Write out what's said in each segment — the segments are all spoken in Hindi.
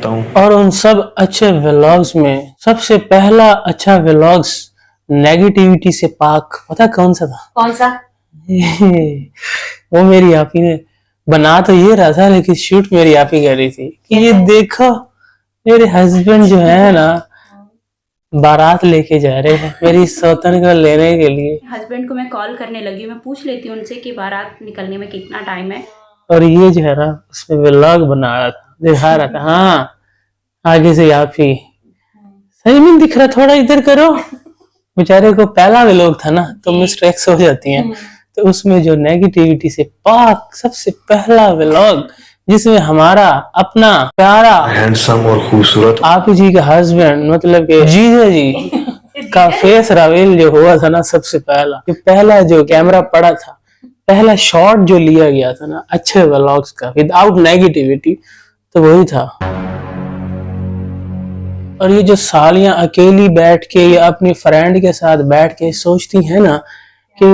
और उन सब अच्छे व्लॉग्स में सबसे पहला अच्छा व्लॉग्स नेगेटिविटी से पाक पता कौन सा था? कौन सा? वो मेरी आपी ने बना तो ये रहा था, लेकिन शूट मेरी आपी कर रही थी कि ये देखो मेरे हस्बैंड जो है ना बारात लेके जा रहे हैं मेरी सौतन को लेने के लिए। हस्बैंड को मैं कॉल करने लगी, मैं पूछ लेती हूँ उनसे कि बारात निकलने में कितना टाइम है। और ये जो है ना उसमें व्लॉग बना रहा था, दिखा रहा था। हाँ आगे से आप ही सही नहीं दिख रहा, थोड़ा इधर करो। बेचारे को पहला व्लॉग था ना तो मिस्टेक्स हो जाती हैं, तो उसमें जो नेगेटिविटी से पाक सबसे पहला व्लॉग जिसमें हमारा अपना प्यारा हैंडसम और खूबसूरत आप जी का हस्बैंड मतलब के जीजा जी का फेस रिवील जो हुआ था ना, सबसे पहला जो कैमरा पड़ा था, पहला शॉट जो लिया गया था ना अच्छे व्लॉग्स का विदाउट नेगेटिविटी, तो वही था। और ये जो सालियां अकेली बैठ के या अपनी फ्रेंड के साथ बैठ के सोचती है ना कि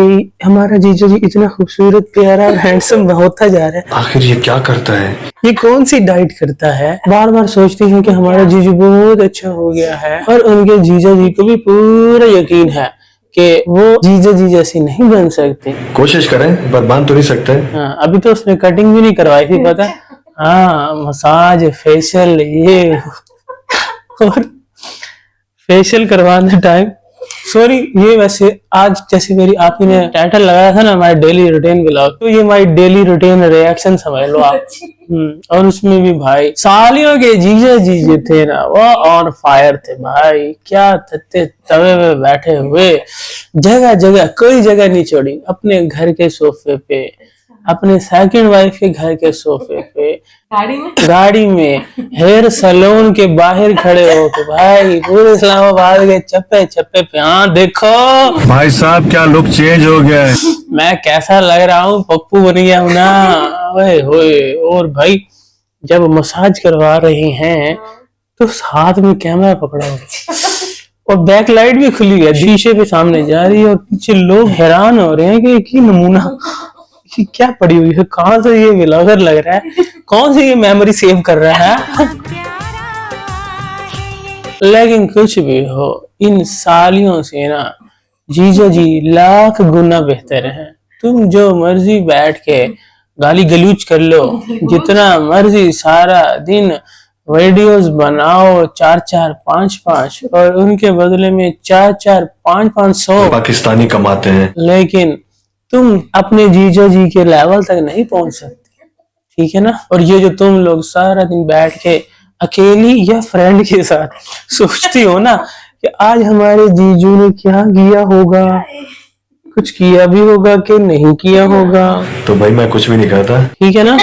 हमारा जीजा जी इतना खूबसूरत प्यारा और हैंडसम होता जा रहा है, आखिर ये क्या करता है, ये कौन सी डाइट करता है, बार बार सोचती है कि हमारा जीजू बहुत अच्छा हो गया है। और उनके जीजा जी को भी पूरा यकीन है कि वो जीजा जी जैसी नहीं बन सकते। कोशिश करें पर बन तो नहीं सकते। हाँ, अभी तो उसने कटिंग भी नहीं करवाई थी पता। हाँ मसाज फेशियल ये और फेशियल करवाने टाइम सॉरी ये वैसे आज जैसे मेरी आप ही ने टाइटल लगाया था ना माय डेली रूटीन व्लॉग, तो ये माय डेली रूटीन रिएक्शन समझ लो आप। और उसमें भी भाई सालियों के जीजे जीजे थे ना वो ऑन फायर थे भाई, क्या तत्ते तवे में बैठे हुए, जगह जगह कोई जगह नहीं छोड़ी, अपने घर के सोफे पे, अपने सेकंड वाइफ के घर के सोफे पे, गाड़ी में हेयर सैलून के बाहर खड़े हो के भाई पूरे इस्लामाबाद के चप्पे चप्पे पे। हाँ देखो भाई साहब क्या लुक चेंज हो गया है, मैं कैसा लग रहा हूँ, पप्पू बन गया हूँ ना। ओए होए। और भाई जब मसाज करवा रहे हैं तो हाथ में कैमरा पकड़ा हुआ और बैक लाइट भी खुली है, शीशे पे सामने जा रही है और पीछे लोग हैरान हो रहे हैं कि एक ही नमूना क्या पड़ी हुई है, कहाँ से ये व्लॉगर लग रहा है, कौन सी ये मेमोरी सेव कर रहा है। लेकिन कुछ भी हो इन सालियों से ना जीजा जी लाख गुना बेहतर है। तुम जो मर्जी बैठ के गाली गलूच कर लो, जितना मर्जी सारा दिन वीडियोस बनाओ 4-4 5-5 और उनके बदले में 4-4 5-500 पाकिस्तानी कमाते हैं, लेकिन तुम अपने जीजा जी के लेवल तक नहीं पहुंच सकते, ठीक है ना। और ये जो तुम लोग सारा दिन बैठ के अकेली या फ्रेंड के साथ सोचती हो ना कि आज हमारे जीजू ने क्या किया होगा, कुछ किया भी होगा कि नहीं किया होगा, तो भाई मैं कुछ भी नहीं करता, ठीक है ना।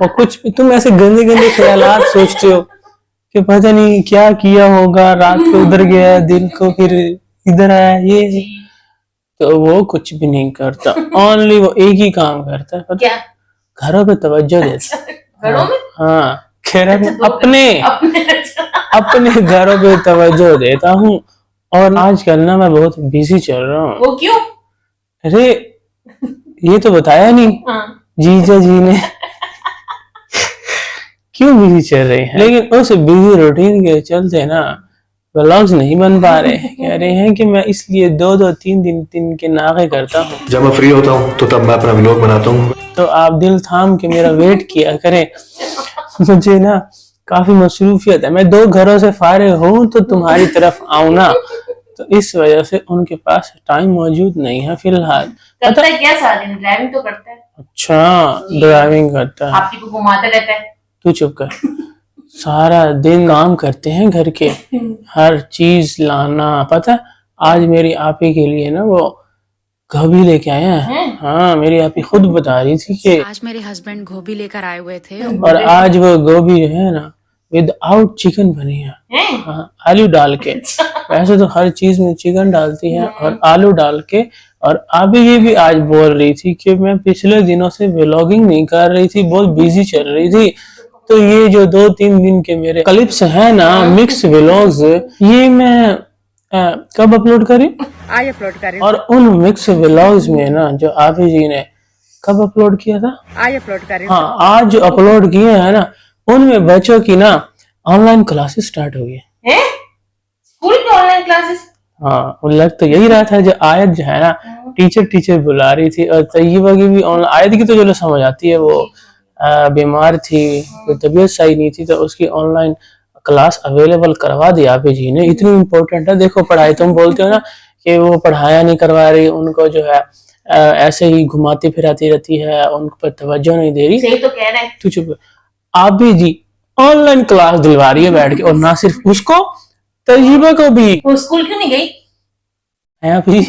और कुछ भी तुम ऐसे गंदे गंदे ख्यालात सोचते हो कि पता नहीं क्या किया होगा, रात को उधर गया दिन को फिर इधर आया, ये तो वो कुछ भी नहीं करता। ओनली वो एक ही काम करता है, क्या? घरों पे तवज्जो देता। घरों में? हाँ खैर अपने घरों पे तवज्जो देता हूँ। और आजकल ना मैं बहुत बिजी चल रहा हूँ। वो क्यों? अरे ये तो बताया नहीं। हाँ। जीजा जी ने क्यों बिजी चल रहे हैं, लेकिन उस बिजी रूटीन के चलते ना व्लॉग्स नहीं बन पा रहे। कह रहे हैं कि मैं इसलिए 2-2 3 के नागे करता हूँ, जब मैं फ्री होता हूँ तो तब मैं अपना व्लॉग बनाता हूँ, तो आप दिल थाम के मेरा वेट किया करें। मुझे ना काफी मसरूफियत है, मैं 2 घरों से फारिग हूँ तो तुम्हारी तरफ आऊँ ना, तो इस वजह से उनके पास टाइम मौजूद नहीं है फिलहाल। करता है क्या सारा दिन? ड्राइविंग तो करता है। अच्छा ड्राइविंग करता है, आपकी को घुमाता रहता है। तू चुप कर। सारा दिन काम करते हैं घर के, हर चीज लाना। पता है आज मेरी आपी के लिए ना वो गोभी लेके आए हैं। हाँ मेरी आपी खुद बता रही थी कि आज मेरे हस्बैंड गोभी लेकर आए हुए थे और आज वो गोभी जो है ना विदाउट चिकन बनी है। हाँ आलू डाल के, वैसे तो हर चीज में चिकन डालती है और आलू डाल के। और अभी ये भी आज बोल रही थी कि मैं पिछले दिनों से व्लॉगिंग नहीं कर रही थी, बहुत बिजी चल रही थी, तो ये जो 2-3 दिन के मेरे क्लिप्स हैं ना मिक्स व्लॉग्स, ये मैं कब अपलोड करी? आज अपलोड करें। और उन मिक्स व्लॉग्स में ना जो आपी जी ने कब अपलोड किया था? आज अपलोड करें। हाँ आज जो अपलोड किए हैं ना उनमें बच्चों की ना ऑनलाइन क्लासेस स्टार्ट हो गई हैं? स्कूल की ऑनलाइन क्लासेस? हाँ, वो लग तो यही रहा था। जो आयत जो है ना, टीचर बुला रही थी, और तैयबा की भी ऑनलाइन। आयत की तो चलो समझ आती है, वो बीमार थी, कोई तबीयत सही नहीं थी, तो उसकी ऑनलाइन क्लास अवेलेबल करवा दी आप जी ने। इतनी इम्पोर्टेंट है, देखो पढ़ाई। तुम बोलते हो ना कि वो पढ़ाया नहीं करवा रही, उनको जो है ऐसे ही घुमाती फिराती रहती है, उन पर तवज्जो नहीं दे रही। सही तो कह रहे हैं। तू चुप। आप भी जी ऑनलाइन क्लास दिलवा रही है बैठ के, और ना सिर्फ उसको, तैयबा को भी। वो स्कूल क्यों नहीं गई? है अभी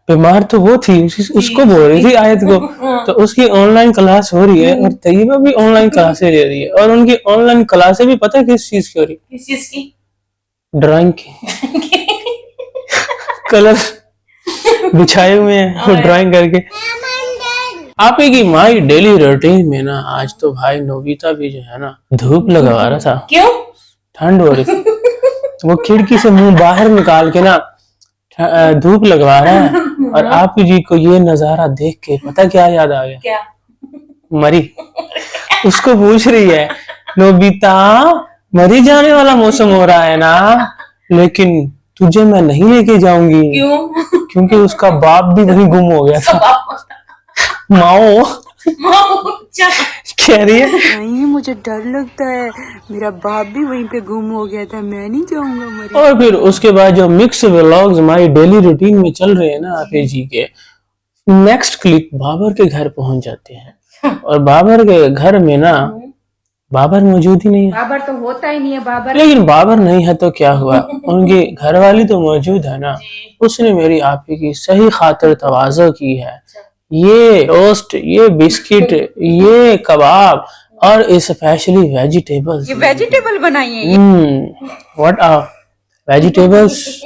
बीमार तो वो थी, उसको बोल रही थी आयत को, तो उसकी ऑनलाइन क्लास हो रही है, और तैयबा भी ऑनलाइन क्लासेस ले रही है। और उनकी ऑनलाइन क्लासेस भी पता है किस चीज की हो रही किस चीज की? है? ड्राइंग की। कलर बिछाए हुए हैं, वो ड्राइंग करके। आप की माई डेली रूटीन में ना, आज तो भाई नोबिता भी जो है ना धूप लगवा रहा था। क्यों? ठंड हो रही थी, वो खिड़की से मुंह बाहर निकाल के ना धूप लगवा रहा है। और आप जी को ये नजारा देख के पता क्या याद आ गया? क्या? मरी। उसको पूछ रही है, नोबिता मरी जाने वाला मौसम हो रहा है ना, लेकिन तुझे मैं नहीं लेके जाऊंगी। क्यों? क्योंकि उसका बाप भी वहीं गुम हो गया था। माओ अच्छा। कह रही है, नहीं, मुझे डर लगता है, मेरा बाप भी वहीं पे गुम हो गया था, मैं नहीं जाऊंगा मरी। और फिर उसके बाद जो मिक्स व्लॉग्स हमारी डेली रूटीन में चल रहे हैं ना आफे जी के, नेक्स्ट क्लिप बाबर के घर पहुंच जाते हैं। और बाबर के घर में ना बाबर मौजूद ही नहीं है। बाबर तो होता ही नहीं है बाबर। लेकिन बाबर नहीं है तो क्या हुआ, उनकी घरवाली तो मौजूद है ना। उसने मेरी आपी की सही खातिर तवाज़ो की है। ये टोस्ट, ये बिस्किट, ये कबाब, और स्पेशली वेजिटेबल्स। ये वेजिटेबल बनाई है? व्हाट आर वेजिटेबल्स,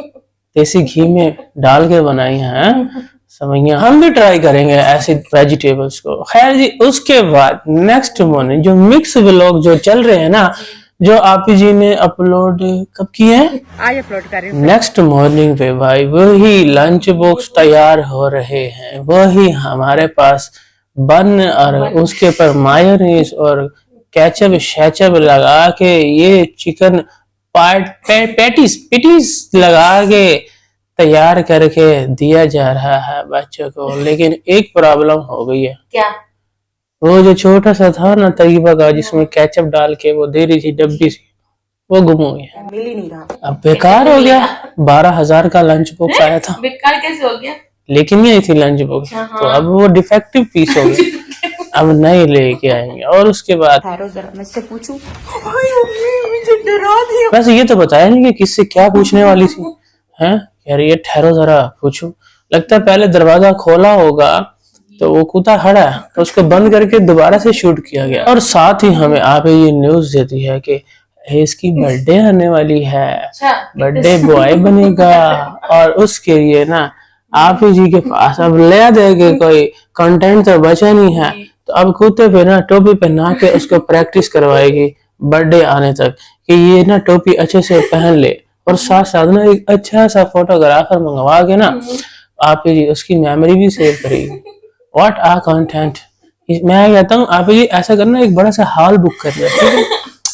देसी घी में डाल के बनाई हैं समझिए। हम भी ट्राई करेंगे ऐसे वेजिटेबल्स को। खैर जी, उसके बाद नेक्स्ट मॉर्निंग जो मिक्स व्लॉग जो चल रहे हैं ना, जो आप जी ने अपलोड कब किए हैं? आज अपलोड कर रही हूँ। नेक्स्ट मॉर्निंग पे भाई वही लंच बॉक्स तैयार हो रहे हैं, वही हमारे पास बन, और उसके ऊपर मायोनीज और केचप शेचप लगा के ये चिकन पैटीज लगा के तैयार करके दिया जा रहा है बच्चों को। लेकिन एक प्रॉब्लम हो गई है। क्या? वो जो छोटा सा था ना तैयबा का, जिसमें केचप डाल के वो दे रही थी डब्बी से, वो गुम हो गया। मिल ही नहीं रहा। अब बेकार हो गया। 12,000 का लंच बॉक्स आया था, बेकार कैसे हो गया? लेकिन ये थी लंच बॉक्स, तो अब वो डिफेक्टिव पीस हो गया। अब नहीं लेके आएंगे। और उसके बाद ठहरो जरा, मुझसे पूछूं। मुझे डरा दिया। वैसे ये तो बताया नहीं कि किससे क्या पूछने वाली थी। हैं कह रही है ठहरो जरा पूछूं। लगता है पहले दरवाजा खोला होगा तो वो कुत्ता खड़ा है, तो उसको बंद करके दोबारा से शूट किया गया। और साथ ही हमें आप ये न्यूज देती है कि इसकी बर्थडे आने वाली है, बर्थडे बॉय बनेगा, और उसके लिए ना आप ही जी के पास अब ले देंगे, कोई कंटेंट तो बचा नहीं है, तो अब कुत्ते पे ना टोपी पहना के उसको प्रैक्टिस करवाएगी बर्थडे आने तक, कि ये ना टोपी अच्छे से पहन ले। और साथ साथ ना एक अच्छा सा फोटोग्राफर मंगवा के ना आप ही जी उसकी मेमोरी भी सेव करेगी। What are content. मैं कहता हूँ आप जी ऐसा करना, एक बड़ा सा हॉल बुक कर लिया, ठीक है?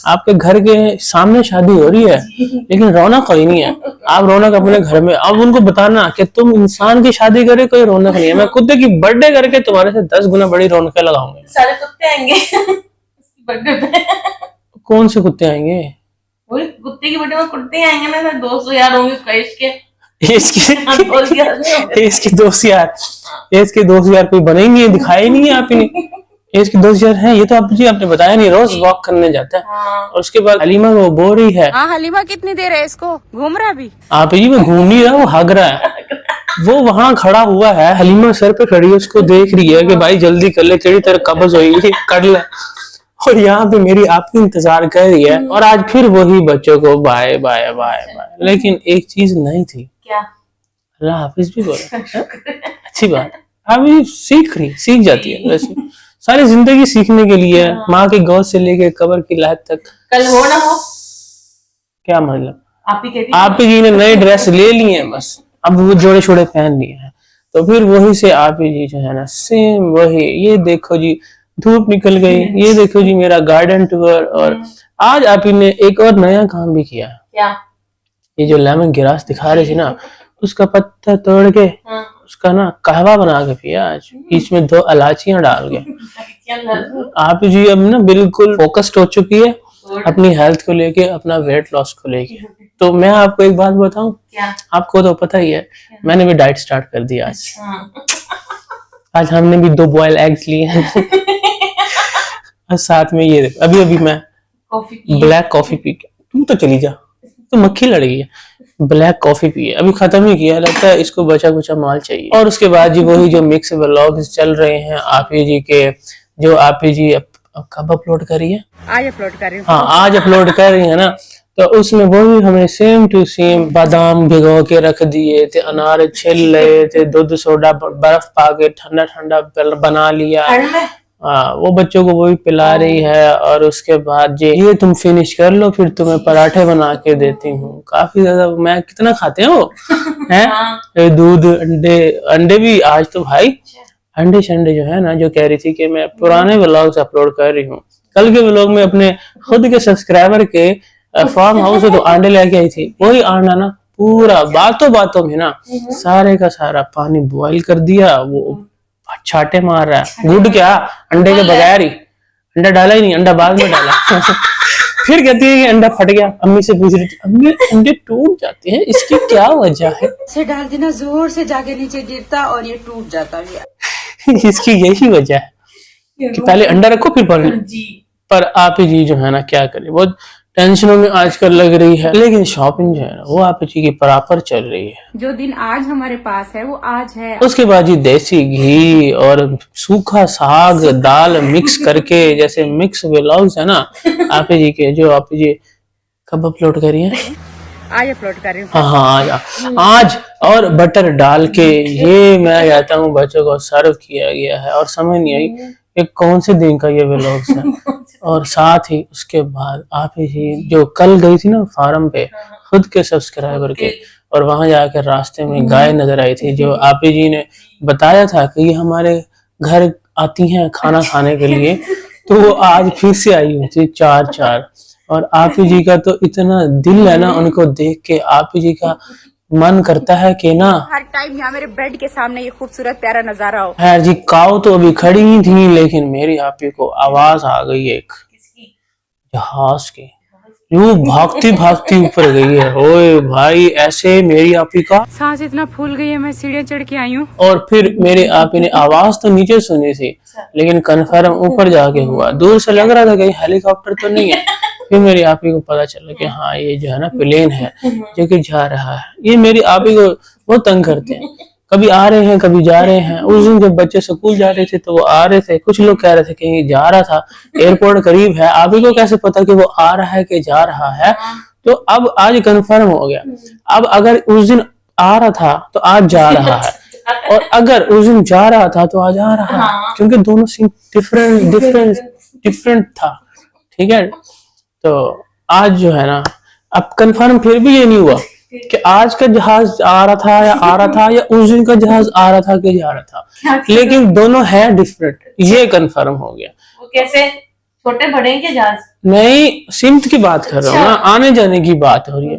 आपके घर के सामने शादी हो रही है, लेकिन रौनक कोई नहीं है। आप रौनक अपने घर में, अब उनको बताना कि तुम इंसान की शादी करे, कोई रौनक नहीं है। मैं कुत्ते की बर्थडे करके तुम्हारे से 10 गुना बड़ी रौनक लगाऊंगा। सारे कुत्ते आएंगे बर्थडे पे। कौन से कुत्ते आएंगे? वही कुत्ते की बर्थडे में कुत्ते आएंगे ना, 200 यार होंगे कैश के। इसके दोस्त यार कोई बनेंगे, दिखाए नहीं है आपने। इसके दोस्त यार हैं, ये तो आप जी आपने बताया नहीं, रोज वॉक करने जाता है। और उसके बाद हलीमा वो बोल रही है। हाँ, हलीमा कितनी देर है इसको घूम रहा अभी? आप जी वो घूम नहीं रहा, वो भाग रहा है। वो वहां खड़ा हुआ है, हलीमा सर पे खड़ी है, उसको देख रही है कि भाई जल्दी कर ले, तेरी तरह कब्ज होगी, कर ले। और यहाँ पे मेरी आपकी इंतजार कर रही है। और आज फिर वही बच्चों को बाय बाय बाय बाय। लेकिन एक चीज नहीं थी। क्या? अल्लाह हाफिज भी बोला। अच्छी बात, अभी सीख जाती है। वैसे सारी जिंदगी सीखने के लिए, माँ की गोद से लेके कब्र की लायक तक। कल हो ना हो, क्या मतलब? आप ही कहती आप ही जी ने नए ड्रेस ले लिए हैं, बस अब वो जोड़े छोड़े पहन लिए हैं, तो फिर वही से आप ही जी जो है ना सेम वही। ये देखो जी धूप निकल गई। ये देखो जी मेरा गार्डन टूर। और आज आप ने एक और नया काम भी किया। क्या? ये जो लेमन ग्रास दिखा रही थी ना, उसका पत्ता तोड़ के उसका ना कहवा बना के पिया आज, इसमें 2 इलायचियां डाल के। आप जी अब ना बिल्कुल फोकस्ड हो चुकी है अपनी हेल्थ को लेके, अपना वेट लॉस को लेके। तो मैं आपको एक बात बताऊं, क्या? आपको तो पता ही है मैंने भी डाइट स्टार्ट कर दी आज। आज हमने भी 2 बॉयल एग्स लिए हैं और साथ में ये अभी अभी मैं ब्लैक कॉफी पी के, तू तो चली जा, तो मक्खी लड़ गई है। ब्लैक कॉफी पिए, अभी खत्म ही किया, लगता है इसको बचा कुचा माल चाहिए। और उसके बाद जी वही जो मिक्स व्लॉग्स चल रहे हैं आपी जी के, जो आपी जी कब अपलोड कर रही है? आज अपलोड कर रही हूँ। हाँ, आज अपलोड कर रही है ना, तो उसमें वही हमें सेम टू सेम बादाम भिगो के रख दिए थे, अनार छिल रहे थे, दूध सोडा बर्फ पा के ठंडा ठंडा बना लिया। वो बच्चों को वही पिला रही है। और उसके बाद ये तुम फिनिश कर लो, फिर तुम्हें पराठे बना के देती हूँ। काफी ज्यादा, मैं कितना खाते हैं वो हैं, दूध अंडे भी। आज तो भाई अंडे शंडे जो है ना, जो कह रही थी कि मैं पुराने व्लॉग्स अपलोड कर रही हूँ, कल के व्लॉग में अपने खुद के सब्सक्राइबर के फार्म हाउस से तो अंडे लेके आई थी, वही अंडा ना पूरा बातों में ना सारे का सारा पानी बॉईल कर दिया, वो छाटे मार रहा है। गुड क्या, अंडे के बगैर ही, अंडा डाला ही नहीं, अंडा बाद में डाला फिर कहती है कि अंडा फट गया। अम्मी से पूछ रही थी, अम्मी अंडे टूट जाते हैं, इसकी क्या वजह है? से डाल देना, जोर से जाके नीचे गिरता और ये टूट जाता है। इसकी यही वजह है कि पहले अंडा रखो फिर पानी। पर आप ही जी जो है ना, क्या करे, बहुत टेंशनों में आजकल लग रही है, लेकिन शॉपिंग जो है ना वो आप जी की बराबर चल रही है। जो दिन आज हमारे पास है वो आज है। उसके बाद जी देसी घी और सूखा साग दाल मिक्स करके, जैसे मिक्स व्लॉग्स है ना आप जी के, जो आप जी कब अपलोड करी है? आज अपलोड कर रही हूँ। हाँ, आज और बटर डाल के ये मैं कहता हूँ बच्चों को सर्व किया गया है। और समझ नहीं आई ये कौन से दिन का ये व्लॉग्स है। और साथ ही उसके बाद आप ही जो कल गई थी ना फार्म पे खुद के सब्सक्राइबर के, और वहां जाकर रास्ते में गाय नजर आई थी, जो आप ही जी ने बताया था कि ये हमारे घर आती हैं खाना खाने के लिए, तो वो आज फिर से आई हुई थी 4-4। और आप ही जी का तो इतना दिल है ना, उनको देख के आप ही जी का मन करता है कि ना हर टाइम यहाँ मेरे बेड के सामने ये खूबसूरत प्यारा नजारा हो। खैर जी, काऊ तो अभी खड़ी ही थी, लेकिन मेरी आपी को आवाज आ गई एक जहाज की, यूं भागती भागती ऊपर गई है। ओए भाई, ऐसे मेरी आपी का सांस इतना फूल गई है, मैं सीढ़ियाँ चढ़ के आई हूँ। और फिर मेरे आपी ने आवाज तो नीचे सुनी थी, लेकिन कंफर्म ऊपर जाके हुआ। दूर से लग रहा था कहीं हेलीकॉप्टर तो नहीं है। फिर मेरी आपी को पता चला कि हाँ ये जो है ना प्लेन है जो कि जा रहा है। ये मेरी आपी को बहुत तंग करते हैं, कभी आ रहे हैं कभी जा रहे हैं। उस दिन जब बच्चे स्कूल जा रहे थे तो वो आ रहे थे, कुछ लोग कह रहे थे कि जा रहा था, एयरपोर्ट करीब है, आपी को कैसे पता कि वो आ रहा है कि जा रहा है। तो अब आज कंफर्म हो गया, अब अगर उस दिन आ रहा था तो आज जा रहा है, और अगर उस दिन जा रहा था तो आज आ रहा है, क्योंकि दोनों सीन डिफरेंट था। ठीक है, तो आज जो है ना, अब कंफर्म फिर भी ये नहीं हुआ कि आज का जहाज आ रहा था या उस दिन का जहाज आ रहा था कि जा रहा था, लेकिन दोनों है डिफरेंट, ये कंफर्म हो गया। वो कैसे, छोटे बड़े के जहाज? नहीं, सिमत की बात कर रहा हूँ ना, आने जाने की बात हो रही है।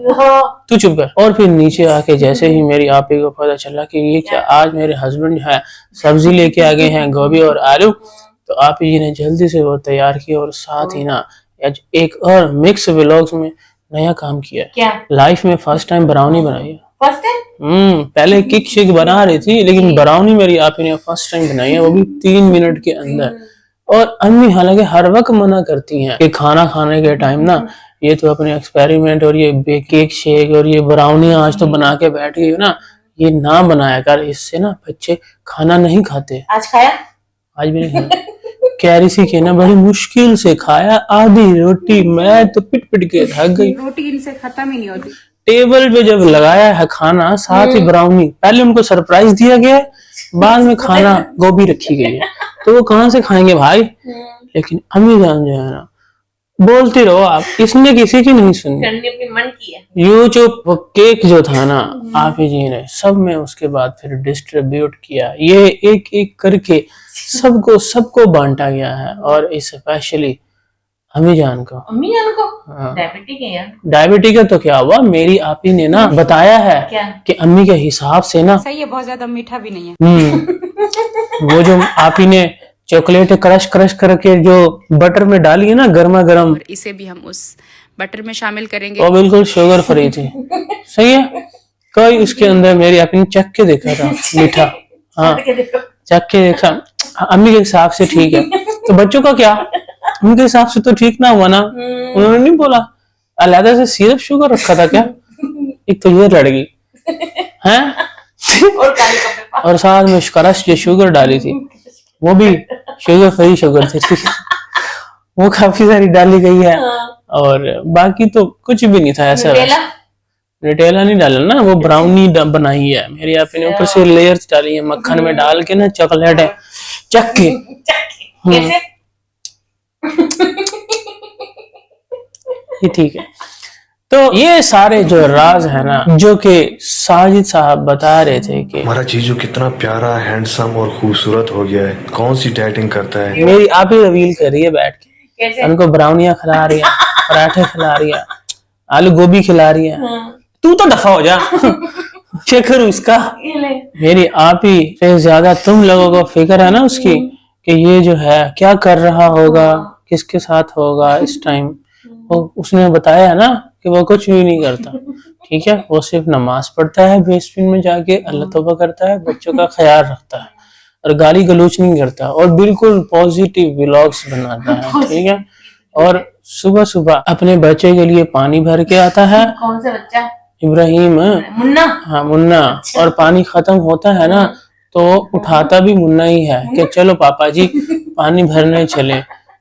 तू चुप कर। और फिर नीचे आके जैसे ही मेरी आपी को पता चला कि ये क्या, आज मेरे हस्बैंड है सब्जी लेके आ गए हैं, गोभी और आलू, तो आपी जी ने जल्दी से वो तैयार किया। और साथ ही ना एक और मिक्स व्लॉग्स में नया काम किया है। क्या? लाइफ में फर्स्ट टाइम ब्राउनी बनाई है। First time? पहले केक शेक बना रही थी, लेकिन ब्राउनी मेरी आपी ने फर्स्ट टाइम बनाई है, वो भी 3 मिनट के अंदर। और अम्मी हालांकि हर वक्त मना करती हैं कि खाना खाने के टाइम ना ये तो अपने एक्सपेरिमेंट और ये केक शेक और ये ब्राउनी आज तो बना के बैठ गई हो ना, ये ना बनाया कर, इससे ना बच्चे खाना नहीं खाते। आज खाया? आज भी नहीं खाया। कैरी सी के ना बड़ी मुश्किल से खाया आधी रोटी, मैं तो पिट पिट के थक गई। रोटी इनसे खत्म ही नहीं होती। टेबल पे जब लगाया है खाना, साथ ही ब्राउनी, पहले उनको सरप्राइज दिया गया, बाद में खाना गोभी रखी गई है, तो वो कहाँ से खाएंगे भाई। लेकिन अम्मी जान जो है ना, बोलते रहो आप, इसने किसी की नहीं सुनी। करनी अपनी मन की है। यूं चुप, वो केक जो था ना आप ही जी ने सब में उसके बाद फिर डिस्ट्रीब्यूट किया, ये एक एक करके सबको बांटा गया है, और स्पेशली अम्मी जान को। अम्मी जान को हाँ। डायबिटिक है यार। डायबिटिक है तो क्या हुआ, मेरी आप ही ने ना बताया है क्या? कि अम्मी के हिसाब से ना सही है, बहुत ज्यादा मीठा भी नहीं है। वो जो आप ही ने चॉकलेट क्रश करके जो बटर में डाली है ना गर्मा गर्म, इसे भी हम उस बटर में शामिल करेंगे। वो बिल्कुल शुगर फ्री थी। सही है, कोई उसके अंदर मेरी आप ही ने चख के देखा था मीठा। हाँ के देखो। चख के देखा, अम्मी के हिसाब से ठीक है, तो बच्चों का क्या, उनके हिसाब से तो ठीक ना हुआ ना। उन्होंने नहीं बोला अलहदा से सिर्फ शुगर रखा था क्या, एक तो ये लड़की है और काली कपड़े और साथ में क्रश जो शुगर डाली थी वो भी शुगर फ्री शुगर थी, वो काफी सारी डाली गई है। और बाकी तो कुछ भी नहीं था ऐसा। रिटेला नहीं डाला ना, वो ब्राउनी बनाई है मेरी आप ने, ऊपर से लेयर्स डाली है मक्खन में डाल के ना, चॉकलेट है चख के। कैसे? ये ठीक है। तो ये सारे जो राज है ना, जो कि साजिद साहब बता रहे थे कि हमारा जीजू कितना प्यारा, हैंडसम और खूबसूरत हो गया है, कौन सी डाइटिंग करता है। मेरी आप ही रिवील कर रही है बैठ के, कैसे? उनको ब्राउनियां खिला रही है, पराठे खिला रही है, आलू गोभी खिला रही है। तू तो दफा हो जा फिक्र उसका, ये ले। मेरी आप ही से ज्यादा तुम लोगों को फिक्र है ना उसकी, कि ये जो है क्या कर रहा होगा, किसके साथ होगा इस टाइम। वो उसने बताया है ना कि वो कुछ भी नहीं करता, ठीक है, वो सिर्फ नमाज पढ़ता है बेसमेंट में जाके, अल्लाह तौबा करता है, बच्चों का ख्याल रखता है और गाली गलौच नहीं करता, और बिल्कुल पॉजिटिव व्लॉग्स बनाता है, ठीक है। और सुबह सुबह अपने बच्चे के लिए पानी भर के आता है, कौन सा बच्चा? इब्राहिम, मुन्ना। हाँ मुन्ना। और पानी खत्म होता है ना तो उठाता भी मुन्ना ही है कि चलो पापा जी पानी भरने चले,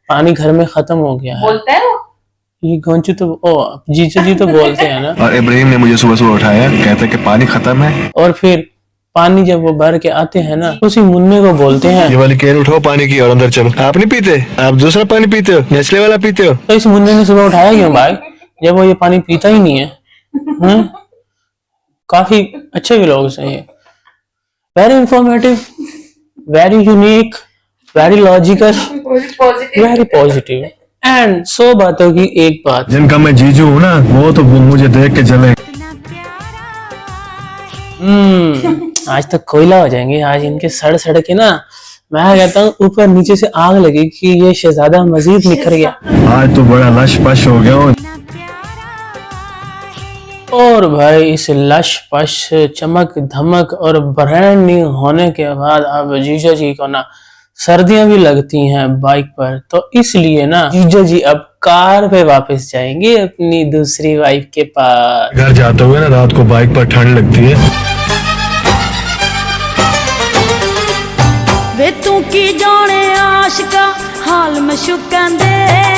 पानी घर में खत्म हो गया है। बोलता है वो? ये गोंचू तो जीजा जी तो बोलते हैं ना। और इब्राहिम ने मुझे सुबह सुबह उठाया, कहते कि पानी खत्म है। और फिर पानी जब वो भर के आते हैं ना, उसी मुन्ने को बोलते हैं, ये वाली कैन उठाओ पानी की और अंदर चलो। आप नहीं पीते, आप दूसरा पानी पीते हो, नेस्ले वाला पीते हो। तो इस मुन्ने ने सुबह उठाया क्यों भाई, जब वो ये पानी पीता ही नहीं है। काफी अच्छे व्लॉग्स हैं ये, very informative, very unique, very logical, positive. Very positive. And 100 बातों की एक बात, जिनका मैं जीजू हूँ ना, वो तो मुझे देख के जले। आज तक कोयला हो जाएंगे आज इनके सड़ के ना। मैं कहता हूँ ऊपर नीचे से आग लगी कि ये शहजादा मजीद निखर गया। आज तो बड़ा लश पश हो गया हूँ। और भाई इस लश पश चमक धमक और ब्रांड न्यू होने के बाद अब जीजा जी को ना सर्दियां भी लगती हैं बाइक पर, तो इसलिए ना जीजा जी अब कार पे वापस जाएंगे अपनी दूसरी वाइफ के पास। घर जाते हुए ना रात को बाइक पर ठंड लगती है। वे तू की जाने आशिका हाल में शुकन दे